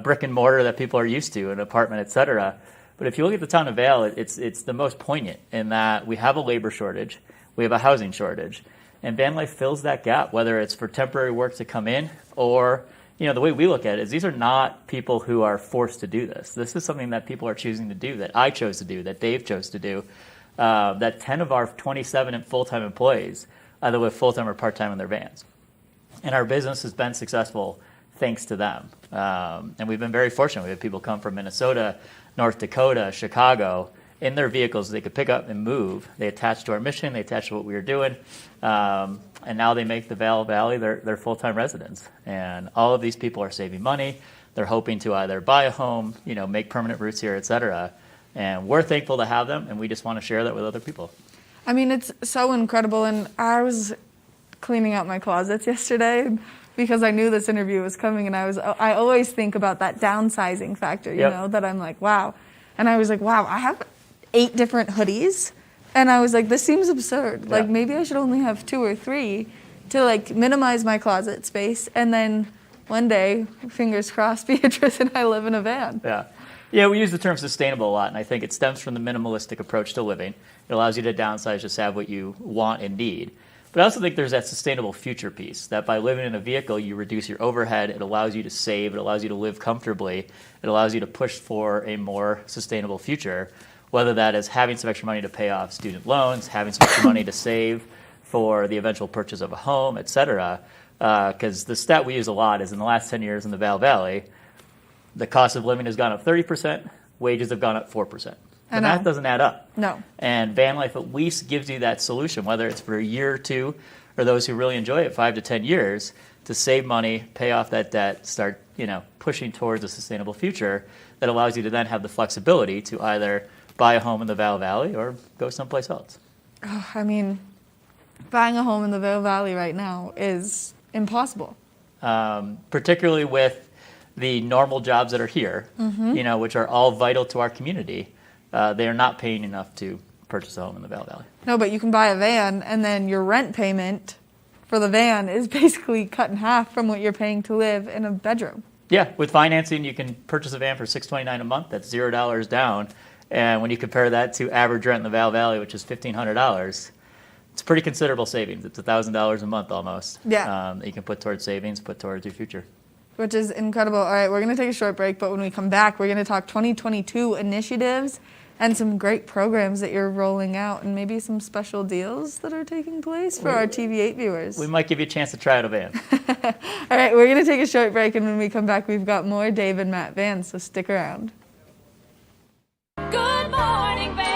brick and mortar that people are used to, an apartment, et cetera. But if you look at the town of Vail, it's the most poignant in that we have a labor shortage, we have a housing shortage, and van life fills that gap, whether it's for temporary work to come in or, you know, the way we look at it is these are not people who are forced to do this. This is something that people are choosing to do, that I chose to do, that Dave chose to do, that 10 of our 27 full-time employees either live full-time or part-time in their vans. And our business has been successful thanks to them. And we've been very fortunate. We have people come from Minnesota, North Dakota, Chicago, in their vehicles they could pick up and move. They attach to our mission, they attach to what we were doing, and now they make the Vail Valley their full-time residence. And all of these people are saving money. They're hoping to either buy a home, you know, make permanent roots here, et cetera. And we're thankful to have them, and we just want to share that with other people. I mean, it's so incredible, and I was cleaning out my closets yesterday because I knew this interview was coming, and I always think about that downsizing factor, you know, that I'm like, wow. And I was like, wow, I have 8 different hoodies, and I was like, this seems absurd. Like, maybe I should only have 2 or 3 to, like, minimize my closet space, and then one day, fingers crossed, Beatrice and I live in a van. Yeah, we use the term sustainable a lot, and I think it stems from the minimalistic approach to living. It allows you to downsize, just have what you want and need. But I also think there's that sustainable future piece, that by living in a vehicle, you reduce your overhead, it allows you to save, it allows you to live comfortably, it allows you to push for a more sustainable future, whether that is having some extra money to pay off student loans, having some extra money to save for the eventual purchase of a home, et cetera. Because the stat we use a lot is in the last 10 years in the Vail Valley, the cost of living has gone up 30%, wages have gone up 4%. The math doesn't add up. No. And van life at least gives you that solution, whether it's for a year or two, or those who really enjoy it 5 to 10 years, to save money, pay off that debt, start, you know, pushing towards a sustainable future that allows you to then have the flexibility to either buy a home in the Vail Valley or go someplace else. Oh, I mean, buying a home in the Vail Valley right now is impossible. Particularly with the normal jobs that are here, you know, which are all vital to our community. They are not paying enough to purchase a home in the Vail Valley. No, but you can buy a van, and then your rent payment for the van is basically cut in half from what you're paying to live in a bedroom. Yeah, with financing, you can purchase a van for $629 a month. That's $0 down. And when you compare that to average rent in the Vail Valley, which is $1,500, it's pretty considerable savings. It's $1,000 a month almost. Yeah. That you can put towards savings, put towards your future. Which is incredible. All right, we're going to take a short break, but when we come back, we're going to talk 2022 initiatives and some great programs that you're rolling out, and maybe some special deals that are taking place for our TV8 viewers. We might give you a chance to try out a van. All right, we're going to take a short break, and when we come back, we've got more Dave and Matt Vans, so stick around. Good morning, Vail.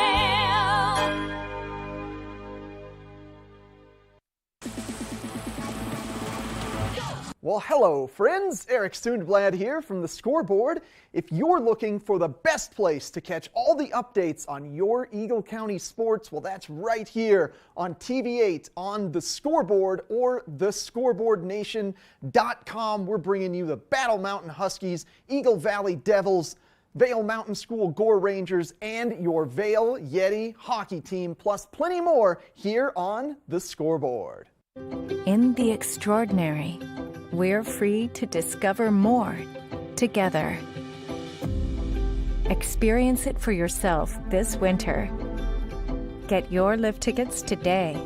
Well, hello, friends. Eric Sundblad here from the Scoreboard. If you're looking for the best place to catch all the updates on your Eagle County sports, well, that's right here on TV8 on the Scoreboard or thescoreboardnation.com. We're bringing you the Battle Mountain Huskies, Eagle Valley Devils, Vail Mountain School Gore Rangers, and your Vail Yeti hockey team, plus plenty more here on the Scoreboard. In the extraordinary, we're free to discover more together. Experience it for yourself this winter. Get your lift tickets today.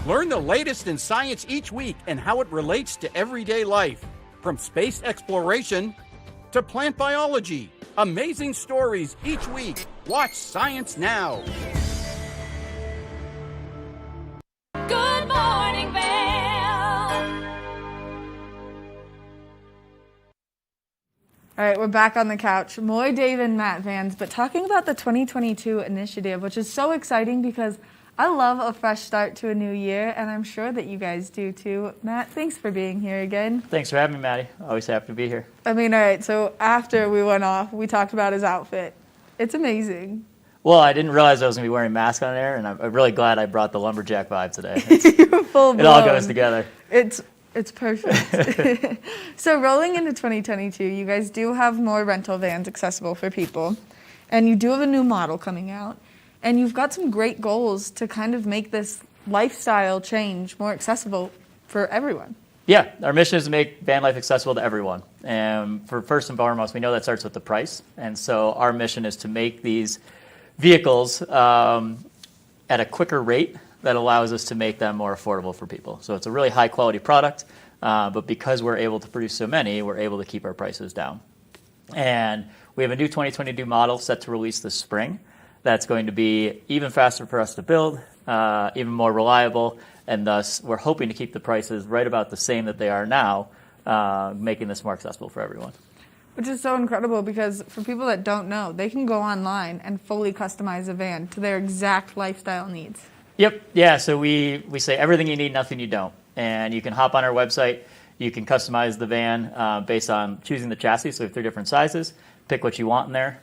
Learn the latest in science each week and how it relates to everyday life. From space exploration to plant biology. Amazing stories each week. Watch Science Now. Good morning, Vail. All right, we're back on the couch. More Dave and Matt Vans, but talking about the 2022 initiative, which is so exciting because I love a fresh start to a new year, and I'm sure that you guys do too. Matt, thanks for being here again. Thanks for having me, Maddie. Always happy to be here. I mean, all right, so after we went off, we talked about his outfit. It's amazing. Well, I didn't realize I was going to be wearing a mask on air, and I'm really glad I brought the lumberjack vibe today. Full it all goes together. It's perfect. So rolling into 2022, you guys do have more rental vans accessible for people, and you do have a new model coming out. And you've got some great goals to kind of make this lifestyle change more accessible for everyone. Yeah, our mission is to make van life accessible to everyone. And for first and foremost, we know that starts with the price. And so our mission is to make these vehicles at a quicker rate that allows us to make them more affordable for people. So it's a really high quality product, but because we're able to produce so many, we're able to keep our prices down. And we have a new 2022 model set to release this spring. That's going to be even faster for us to build, even more reliable, and thus we're hoping to keep the prices right about the same that they are now, making this more accessible for everyone. Which is so incredible because for people that don't know, they can go online and fully customize a van to their exact lifestyle needs. Yep, yeah, so we say everything you need, nothing you don't. And you can hop on our website, you can customize the van based on choosing the chassis, so we have 3 different sizes. Pick what you want in there.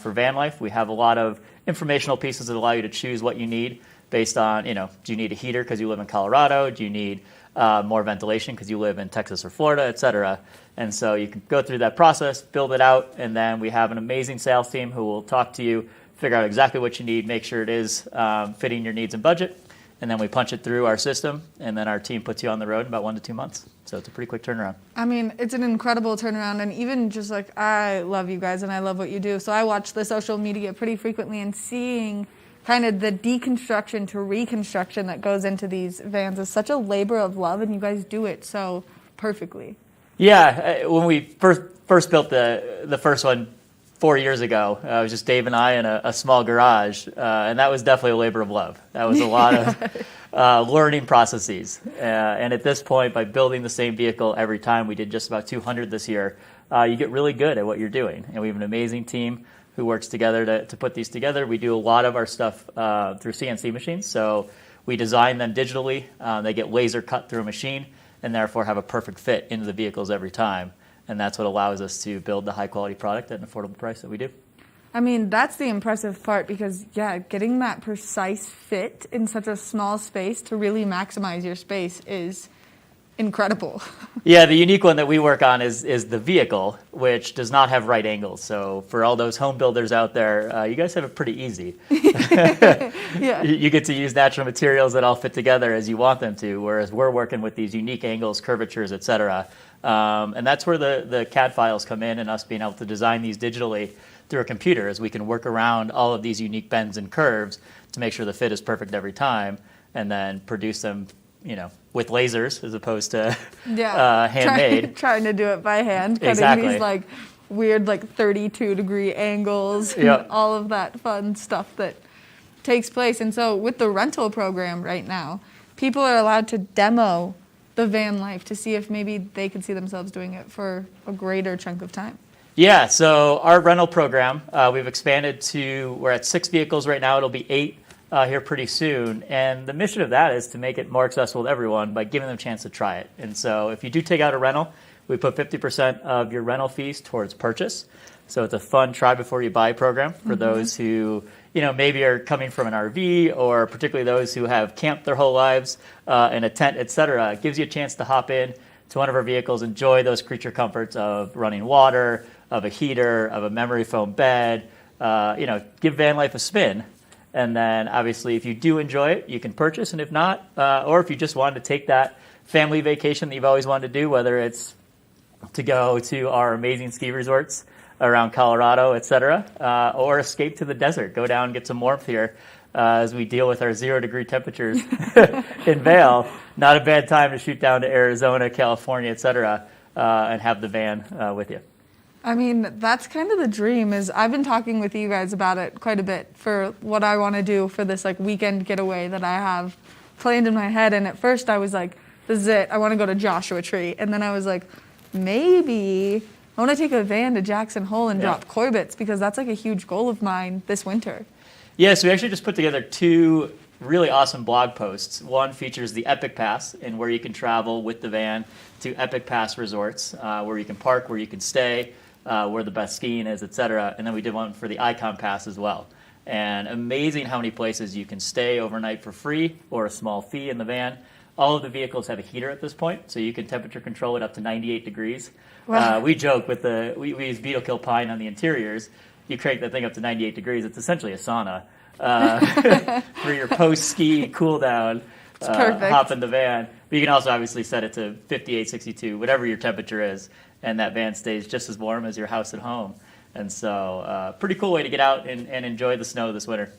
For van life, we have a lot of informational pieces that allow you to choose what you need based on, do you need a heater because you live in Colorado? Do you need more ventilation because you live in Texas or Florida, et cetera? And so you can go through that process, build it out, and then we have an amazing sales team who will talk to you, figure out exactly what you need, make sure it is fitting your needs and budget, and then we punch it through our system, and then our team puts you on the road in about 1 to 2 months. So it's a pretty quick turnaround. I mean, it's an incredible turnaround, and even just like, I love you guys and I love what you do. So I watch the social media pretty frequently, and seeing kind of the deconstruction to reconstruction that goes into these vans is such a labor of love, and you guys do it so perfectly. Yeah, when we first built the first one 4 years ago, it was just Dave and I in a small garage, and that was definitely a labor of love. That was a lot of learning processes. And at this point, by building the same vehicle every time, we did just about 200 this year, you get really good at what you're doing. And we have an amazing team who works together to put these together. We do a lot of our stuff through CNC machines, so we design them digitally. They get laser cut through a machine, and therefore have a perfect fit into the vehicles every time. And that's what allows us to build the high-quality product at an affordable price that we do. I mean, that's the impressive part because, yeah, getting that precise fit in such a small space to really maximize your space is incredible. Yeah, the unique one that we work on is the vehicle, which does not have right angles. So for all those home builders out there, you guys have it pretty easy. Yeah. You get to use natural materials that all fit together as you want them to, whereas we're working with these unique angles, curvatures, etc. And that's where the CAD files come in, and us being able to design these digitally through a computer, as we can work around all of these unique bends and curves to make sure the fit is perfect every time, and then produce them, with lasers as opposed to handmade. Trying to do it by hand, cutting Exactly. these like weird 32-degree angles, Yep. and all of that fun stuff that takes place. And so with the rental program right now, people are allowed to demo the van life to see if maybe they could see themselves doing it for a greater chunk of time. Yeah, so our rental program, we've expanded to, we're at 6 vehicles right now. It'll be 8 here pretty soon. And the mission of that is to make it more accessible to everyone by giving them a chance to try it. And so if you do take out a rental, we put 50% of your rental fees towards purchase. So it's a fun try before you buy program for those who, maybe are coming from an RV, or particularly those who have camped their whole lives in a tent, etc. It gives you a chance to hop in to one of our vehicles, enjoy those creature comforts of running water, of a heater, of a memory foam bed, give van life a spin. And then obviously if you do enjoy it, you can purchase, and if not, or if you just wanted to take that family vacation that you've always wanted to do, whether it's to go to our amazing ski resorts around Colorado, etc., or escape to the desert, go down and get some warmth here as we deal with our 0-degree temperatures in Vail. Not a bad time to shoot down to Arizona, California, etc., and have the van with you. I mean, that's kind of the dream. Is I've been talking with you guys about it quite a bit for what I want to do for this weekend getaway that I have planned in my head. And at first I was like, this is it. I want to go to Joshua Tree. And then I was like, maybe I want to take a van to Jackson Hole and drop Corbetts, because that's a huge goal of mine this winter. Yeah, so we actually just put together 2 really awesome blog posts. One features the Epic Pass, and where you can travel with the van to Epic Pass resorts, where you can park, where you can stay, where the best skiing is, etc. And then we did one for the Icon Pass as well. And amazing how many places you can stay overnight for free or a small fee in the van. All of the vehicles have a heater at this point, so you can temperature control it up to 98 degrees. Wow. We joke with we use beetle kill pine on the interiors. You crank that thing up to 98 degrees. It's essentially a sauna for your post-ski cool down. Perfect. Hop in the van. But you can also obviously set it to 58, 62, whatever your temperature is, and that van stays just as warm as your house at home. And so pretty cool way to get out and enjoy the snow this winter.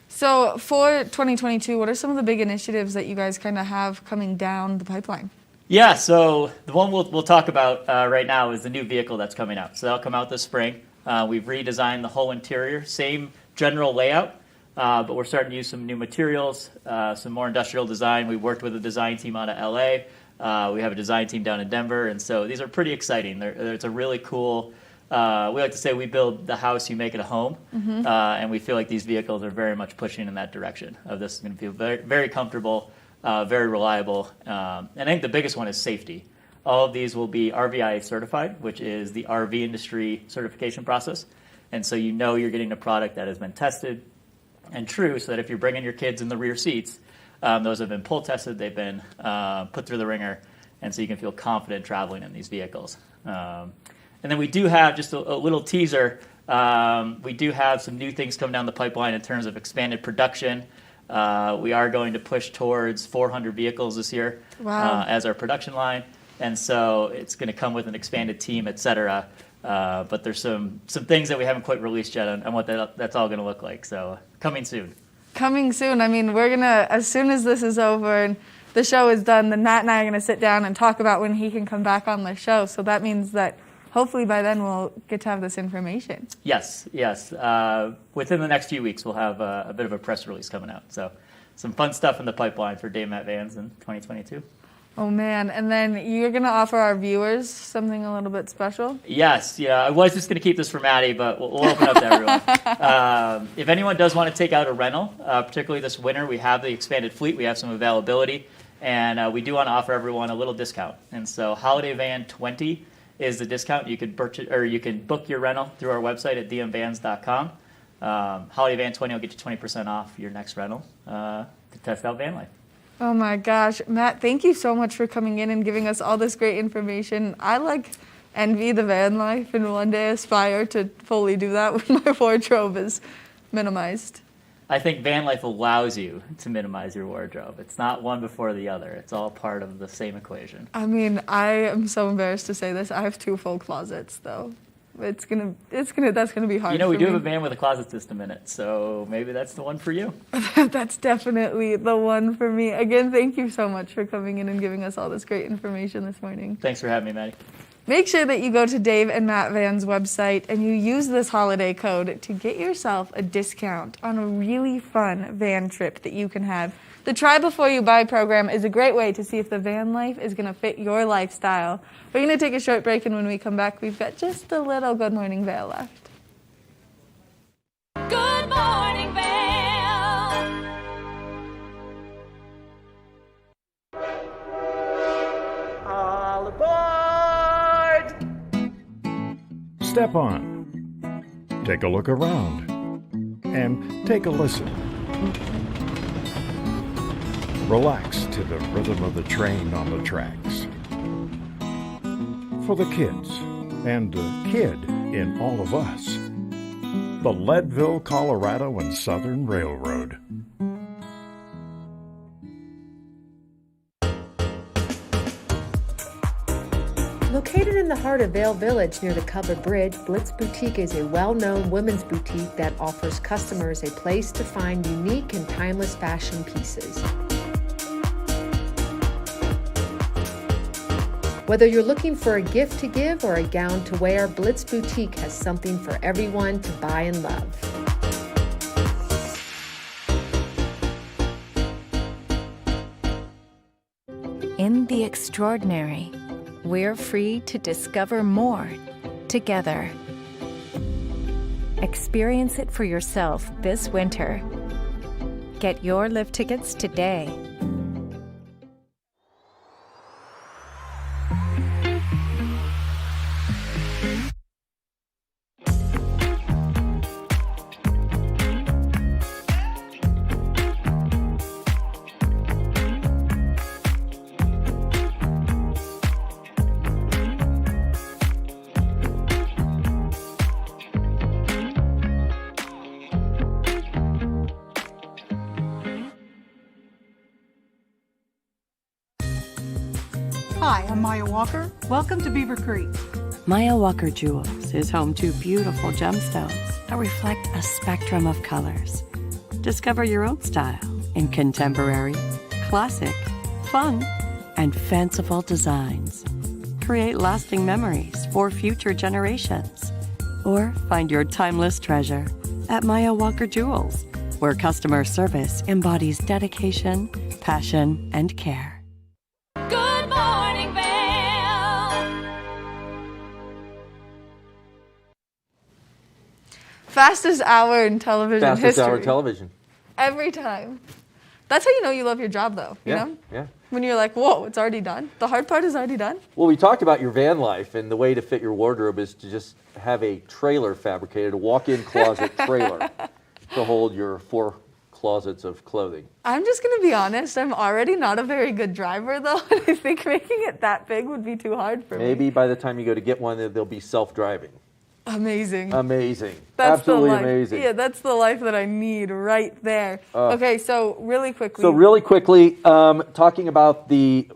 So for 2022, what are some of the big initiatives that you guys kind of have coming down the pipeline? Yeah, so the one we'll talk about right now is the new vehicle that's coming out. So that'll come out this spring. We've redesigned the whole interior, same general layout, but we're starting to use some new materials, some more industrial design. We worked with a design team out of LA. We have a design team down in Denver, and so these are pretty exciting. It's a really cool, we like to say we build the house, you make it a home, and we feel like these vehicles are very much pushing in that direction of this is going to feel very, very comfortable, very reliable, and I think the biggest one is safety. All of these will be RVIA certified, which is the RV industry certification process, and so you're getting a product that has been tested and true, so that if you're bringing your kids in the rear seats, those have been pull tested, they've been put through the ringer, and so you can feel confident traveling in these vehicles. And then we do have just a little teaser. We do have some new things coming down the pipeline in terms of expanded production. We are going to push towards 400 vehicles this year as our production line, and so it's going to come with an expanded team, etc. But there's some things that we haven't quite released yet on what that's all going to look like. So coming soon. Coming soon. I mean, we're going to, as soon as this is over and the show is done, then Matt and I are going to sit down and talk about when he can come back on the show. So that means that hopefully by then we'll get to have this information. Yes. Within the next few weeks, we'll have a bit of a press release coming out. So some fun stuff in the pipeline for Dave Matt Vans in 2022. Oh, man. And then you're going to offer our viewers something a little bit special? Yes. Yeah, I was just going to keep this for Maddie, but we'll open up to everyone. If anyone does want to take out a rental, particularly this winter, we have the expanded fleet. We have some availability, and we do want to offer everyone a little discount. And so Holiday Van 20 is the discount. You can purchase, or you can book your rental through our website at dmvans.com. Holiday Van 20 will get you 20% off your next rental to test out van life. Oh my gosh, Matt, thank you so much for coming in and giving us all this great information. I envy the van life and one day aspire to fully do that when my wardrobe is minimized. I think van life allows you to minimize your wardrobe. It's not one before the other. It's all part of the same equation. I mean, I am so embarrassed to say this. I have 2 full closets though. That's gonna be hard. You know, we for do me. have a van with a closet system in it, so maybe that's the one for you. That's definitely the one for me. Again, thank you so much for coming in and giving us all this great information this morning. Thanks for having me, Maddie. Make sure that you go to Dave and Matt Van's website and you use this holiday code to get yourself a discount on a really fun van trip that you can have. The Try Before You Buy program is a great way to see if the van life is going to fit your lifestyle. We're going to take a short break, and when we come back, we've got just a little Good Morning Vail left. Good morning, Vail. All aboard! Step on. Take a look around. And take a listen. Relax to the rhythm of the train on the tracks. For the kids, and the kid in all of us, the Leadville, Colorado and Southern Railroad. Located in the heart of Vail Village near the Covered Bridge, Blitz Boutique is a well-known women's boutique that offers customers a place to find unique and timeless fashion pieces. Whether you're looking for a gift to give or a gown to wear, Blitz Boutique has something for everyone to buy and love. In the extraordinary, we're free to discover more together. Experience it for yourself this winter. Get your lift tickets today. Hi, I'm Maya Walker. Welcome to Beaver Creek. Maya Walker Jewels is home to beautiful gemstones that reflect a spectrum of colors. Discover your own style in contemporary, classic, fun, and fanciful designs. Create lasting memories for future generations. Or find your timeless treasure at Maya Walker Jewels, where customer service embodies dedication, passion, and care. Good morning, Vail. Fastest hour in television history. Fastest hour in television. Every time. That's how you know you love your job, though. You know? Yeah. When you're like, whoa, it's already done. The hard part is already done. Well, we talked about your van life, and the way to fit your wardrobe is to just have a trailer fabricated, a walk-in closet trailer to hold your 4 closets of clothing. I'm just going to be honest. I'm already not a very good driver, though. And I think making it that big would be too hard for me. Maybe by the time you go to get one, they'll be self-driving. Amazing. Amazing. That's Absolutely the life. amazing. Yeah, that's the life that I need right there. Okay, so really quickly. Talking about the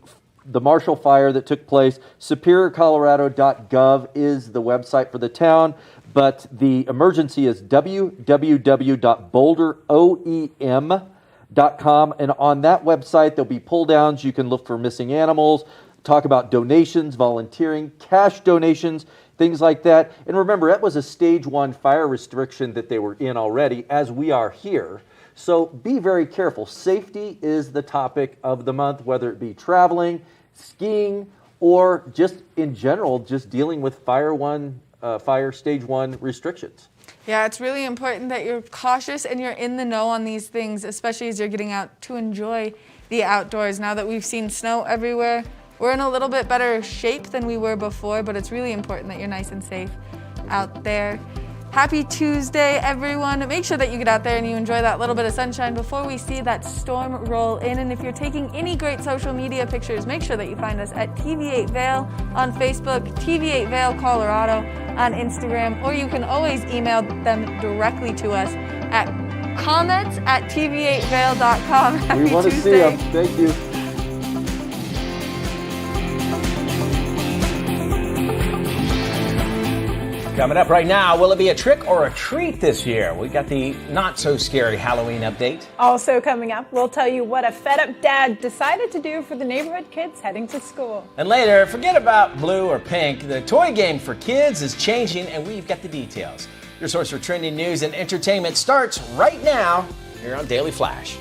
Marshall fire that took place, superiorcolorado.gov is the website for the town, but the emergency is www.boulderoem.com, and on that website there'll be pull downs. You can look for missing animals, talk about donations, volunteering, cash donations, things like that. And remember, that was a stage 1 fire restriction that they were in already, as we are here. So be very careful. Safety is the topic of the month, whether it be traveling, skiing, or just in general, just dealing with fire stage 1 restrictions. Yeah, it's really important that you're cautious and you're in the know on these things, especially as you're getting out to enjoy the outdoors. Now that we've seen snow everywhere, we're in a little bit better shape than we were before, but it's really important that you're nice and safe out there. Happy Tuesday, everyone. Make sure that you get out there and you enjoy that little bit of sunshine before we see that storm roll in. And if you're taking any great social media pictures, make sure that you find us at TV8 Vail on Facebook, TV8 Vail Colorado on Instagram, or you can always email them directly to us at comments@tv8vail.com. Happy We want to see Tuesday. them. Thank you. Coming up right now, will it be a trick or a treat this year? We got the not-so-scary Halloween update. Also coming up, we'll tell you what a fed-up dad decided to do for the neighborhood kids heading to school. And later, forget about blue or pink. The toy game for kids is changing, and we've got the details. Your source for trending news and entertainment starts right now here on Daily Flash.